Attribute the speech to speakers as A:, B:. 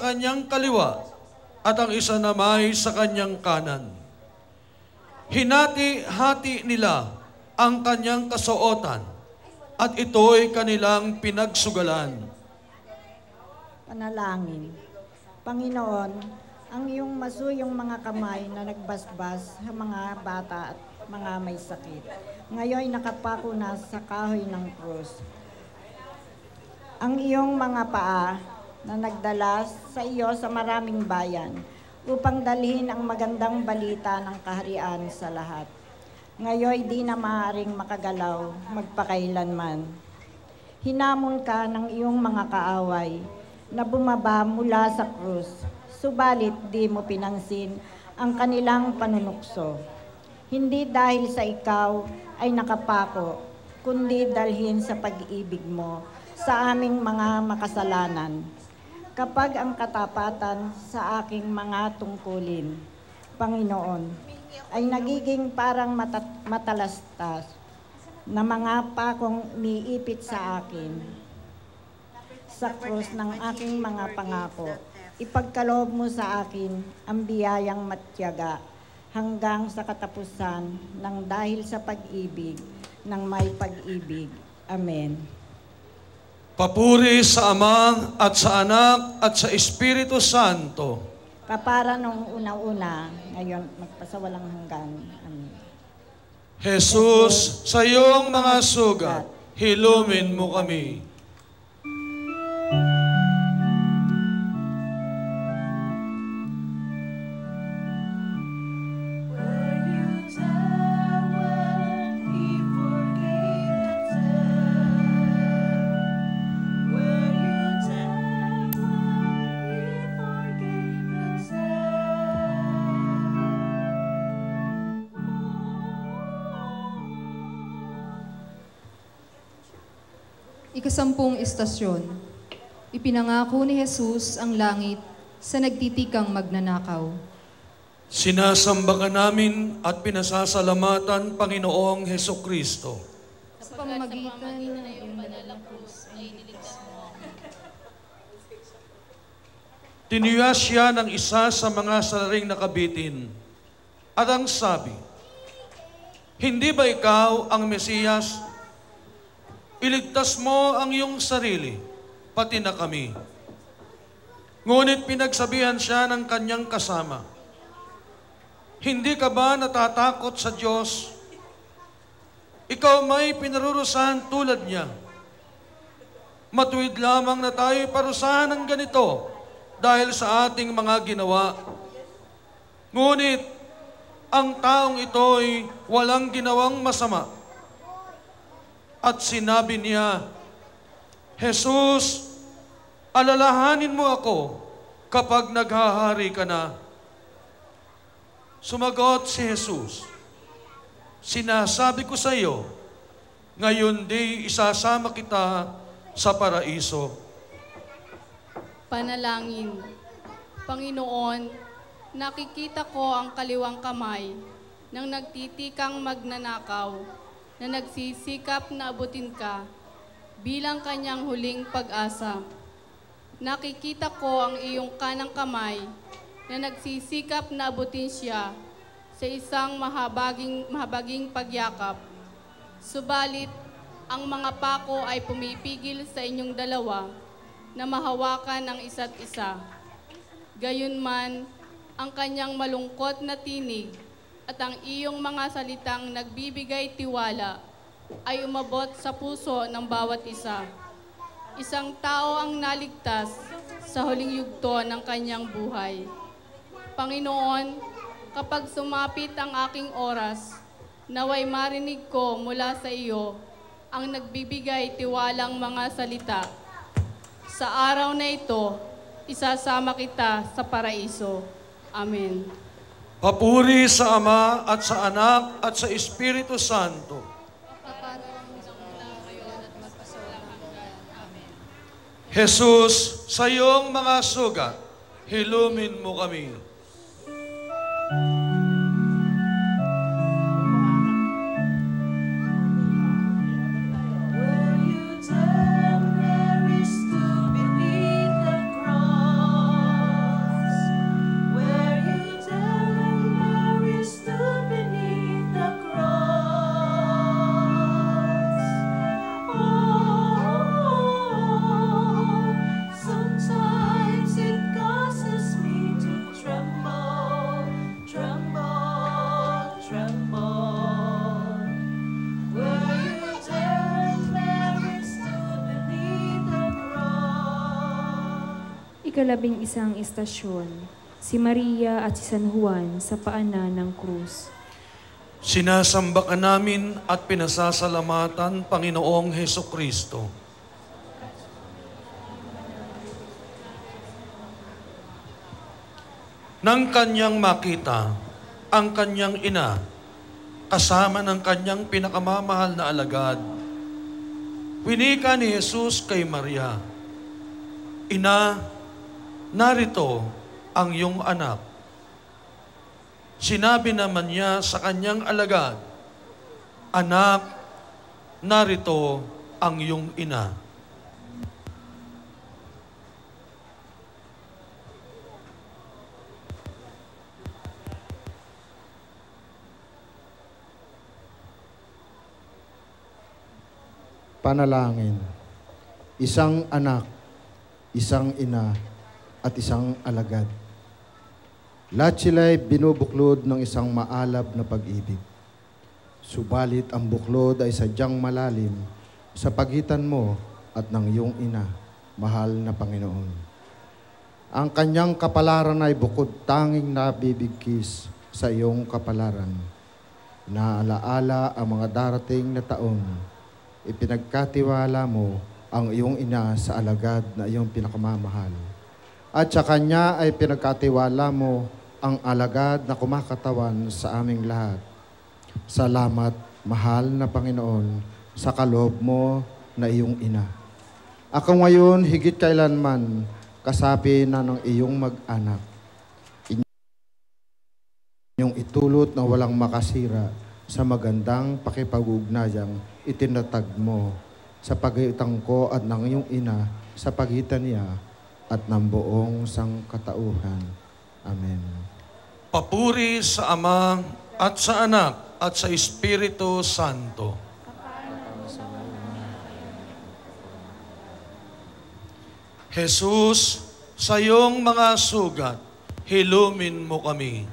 A: kanyang kaliwa at ang isa naman sa kanyang kanan. Hinati-hati nila ang kanyang kasuotan at ito'y kanilang pinagsugalan.
B: Panalangin. Panginoon, ang iyong masuyong mga kamay na nagbasbas sa mga bata at mga may sakit, ngayon nakapako na sa kahoy ng krus. Ang iyong mga paa na nagdala sa iyo sa maraming bayan upang dalhin ang magandang balita ng kaharian sa lahat. Ngayon di na maaaring makagalaw magpakailanman. Hinamon ka ng iyong mga kaaway na bumaba mula sa krus, subalit di mo pinansin ang kanilang panunukso. Hindi dahil sa ikaw ay nakapako, kundi dalhin sa pag-ibig mo sa aming mga makasalanan. Kapag ang katapatan sa aking mga tungkulin, Panginoon, ay nagiging parang matalastas na mga pakong niipit sa akin sa krus ng aking mga pangako, ipagkaloob mo sa akin ang biyayang matyaga hanggang sa katapusan ng dahil sa pag-ibig ng may pag-ibig. Amen.
A: Papuri sa Ama at sa Anak at sa Espiritu Santo.
B: Kapara nung una-una, ngayon magpasawalang hanggan. Amen.
A: Jesus, sa iyong mga sugat, hilumin mo kami.
C: Ikasampung istasyon. Ipinangako ni Jesus ang langit sa nagtitikang magnanakaw.
A: Sinasamba ka namin at pinasasalamatan, Panginoong Hesukristo.
C: Sa pamamagitan ng iyong banal na krus ay niligtas mo.
A: Tiniyas siya ng isa sa mga salaring nakabitin at ang sabi, "Hindi ba ikaw ang Mesiyas? Iligtas mo ang iyong sarili, pati na kami." Ngunit pinagsabihan siya ng kanyang kasama, "Hindi ka ba natatakot sa Diyos? Ikaw may pinarurusahan tulad niya. Matuwid lamang na tayo parusahan ng ganito dahil sa ating mga ginawa. Ngunit ang taong ito'y walang ginawang masama." At sinabi niya, "Jesus, alalahanin mo ako kapag naghahari ka na." Sumagot si Jesus, "Sinasabi ko sa iyo, ngayon di isasama kita sa paraiso."
D: Panalangin. Panginoon, nakikita ko ang kaliwang kamay ng nagtitikang magnanakaw na nagsisikap na abutin ka bilang kanyang huling pag-asa. Nakikita ko ang iyong kanang kamay na nagsisikap na abutin siya sa isang mahabaging pagyakap. Subalit, ang mga pako ay pumipigil sa inyong dalawa na mahawakan ang isa't isa. Gayunman, ang kanyang malungkot na tinig at ang iyong mga salitang nagbibigay tiwala ay umabot sa puso ng bawat isa. Isang tao ang naligtas sa huling yugto ng kanyang buhay. Panginoon, kapag sumapit ang aking oras, naway marinig ko mula sa iyo ang nagbibigay tiwalang mga salita. Sa araw na ito, isasama kita sa paraiso. Amen.
A: Papuri sa Ama at sa Anak at sa Espiritu Santo. Jesus, sa iyong mga sugat, hilumin mo kami.
E: Where you tell Mary stood beneath the cross. ika-11 istasyon, si Maria at si San Juan sa paanan ng krus.
A: Sinasamba ka namin at pinasasalamatan, Panginoong Hesukristo. Nang kanyang makita ang kanyang ina, kasama ng kanyang pinakamamahal na alagad, winika ni Jesus kay Maria, "Ina, narito ang iyong anak." Sinabi naman niya sa kanyang alagad, "Anak, narito ang iyong ina."
F: Panalangin. Isang anak, isang ina, at isang alagad. Lahat sila'y binubuklod ng isang maalab na pag-ibig. Subalit ang buklod ay sadyang malalim sa pagitan mo at ng iyong ina, mahal na Panginoon. Ang kanyang kapalaran ay bukod tanging nabibigkis sa iyong kapalaran. Naalaala ang mga darating na taon. Ipinagkatiwala mo ang iyong ina sa alagad na iyong pinakamamahal. At sa kanya ay pinagkatiwala mo ang alagad na kumakatawan sa aming lahat. Salamat, mahal na Panginoon, sa kaloob mo na iyong ina. Ako ngayon, higit kailanman, kasapi na ng iyong mag-anak. Inyong itulot na walang makasira sa magandang pakipag-ugnayang itinatag mo sa pagitan ko at ng iyong ina, sa pagitan niya at ng buong sangkatauhan. Amen.
A: Papuri sa Ama at sa Anak at sa Espiritu Santo. Jesus, sa iyong mga sugat, hilumin mo kami.